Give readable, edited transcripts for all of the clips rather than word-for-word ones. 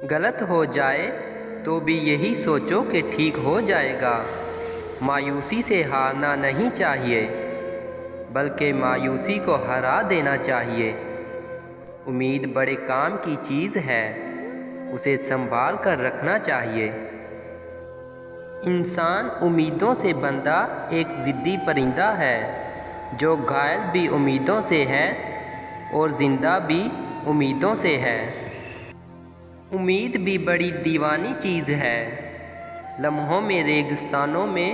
غلط ہو جائے تو بھی یہی سوچو کہ ٹھیک ہو جائے گا۔ مایوسی سے ہارنا نہیں چاہیے بلکہ مایوسی کو ہرا دینا چاہیے۔ امید بڑے کام کی چیز ہے، اسے سنبھال کر رکھنا چاہیے۔ انسان امیدوں سے بندھا ایک ضدی پرندہ ہے جو گھائل بھی امیدوں سے ہے اور زندہ بھی امیدوں سے ہے۔ امید بھی بڑی دیوانی چیز ہے، لمحوں میں ریگستانوں میں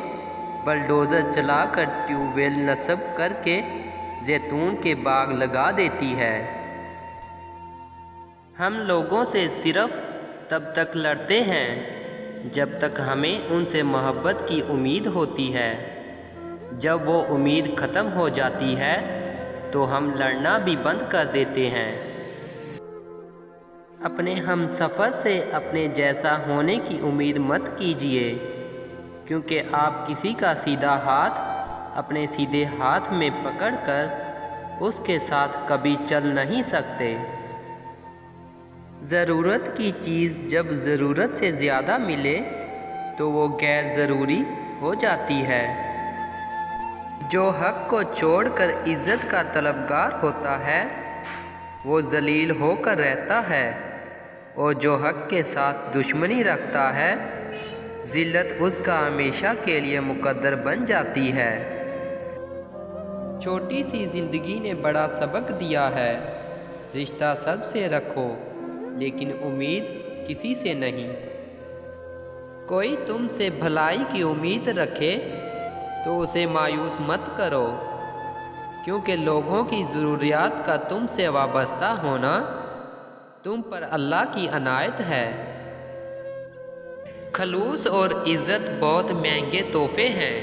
بلڈوزر چلا کر ٹیوب ویل نصب کر کے زیتون کے باغ لگا دیتی ہے۔ ہم لوگوں سے صرف تب تک لڑتے ہیں جب تک ہمیں ان سے محبت کی امید ہوتی ہے۔ جب وہ امید ختم ہو جاتی ہے تو ہم لڑنا بھی بند کر دیتے ہیں۔ اپنے ہم سفر سے اپنے جیسا ہونے کی امید مت کیجیے، کیونکہ آپ کسی کا سیدھا ہاتھ اپنے سیدھے ہاتھ میں پکڑ کر اس کے ساتھ کبھی چل نہیں سکتے۔ ضرورت کی چیز جب ضرورت سے زیادہ ملے تو وہ غیر ضروری ہو جاتی ہے۔ جو حق کو چھوڑ کر عزت کا طلبگار ہوتا ہے وہ ذلیل ہو کر رہتا ہے، اور جو حق کے ساتھ دشمنی رکھتا ہے ذلت اس کا ہمیشہ کے لیے مقدر بن جاتی ہے۔ چھوٹی سی زندگی نے بڑا سبق دیا ہے، رشتہ سب سے رکھو لیکن امید کسی سے نہیں۔ کوئی تم سے بھلائی کی امید رکھے تو اسے مایوس مت کرو، کیونکہ لوگوں کی ضروریات کا تم سے وابستہ ہونا تم پر اللہ کی عنایت ہے۔ خلوص اور عزت بہت مہنگے تحفے ہیں،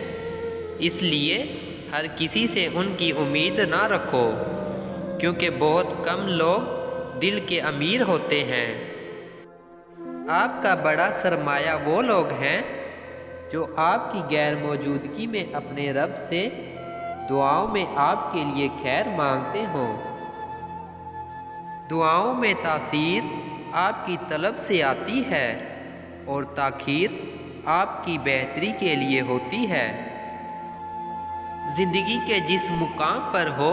اس لیے ہر کسی سے ان کی امید نہ رکھو، کیونکہ بہت کم لوگ دل کے امیر ہوتے ہیں۔ آپ کا بڑا سرمایہ وہ لوگ ہیں جو آپ کی غیر موجودگی میں اپنے رب سے دعاؤں میں آپ کے لیے خیر مانگتے ہوں۔ دعاؤں میں تاثیر آپ کی طلب سے آتی ہے اور تاخیر آپ کی بہتری کے لیے ہوتی ہے۔ زندگی کے جس مقام پر ہو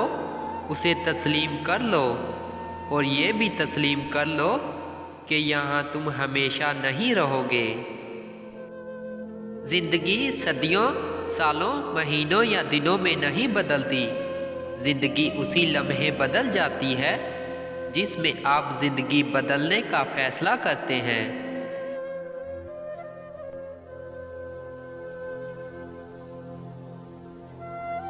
اسے تسلیم کر لو، اور یہ بھی تسلیم کر لو کہ یہاں تم ہمیشہ نہیں رہو گے۔ زندگی صدیوں، سالوں، مہینوں یا دنوں میں نہیں بدلتی، زندگی اسی لمحے بدل جاتی ہے جس میں آپ زندگی بدلنے کا فیصلہ کرتے ہیں۔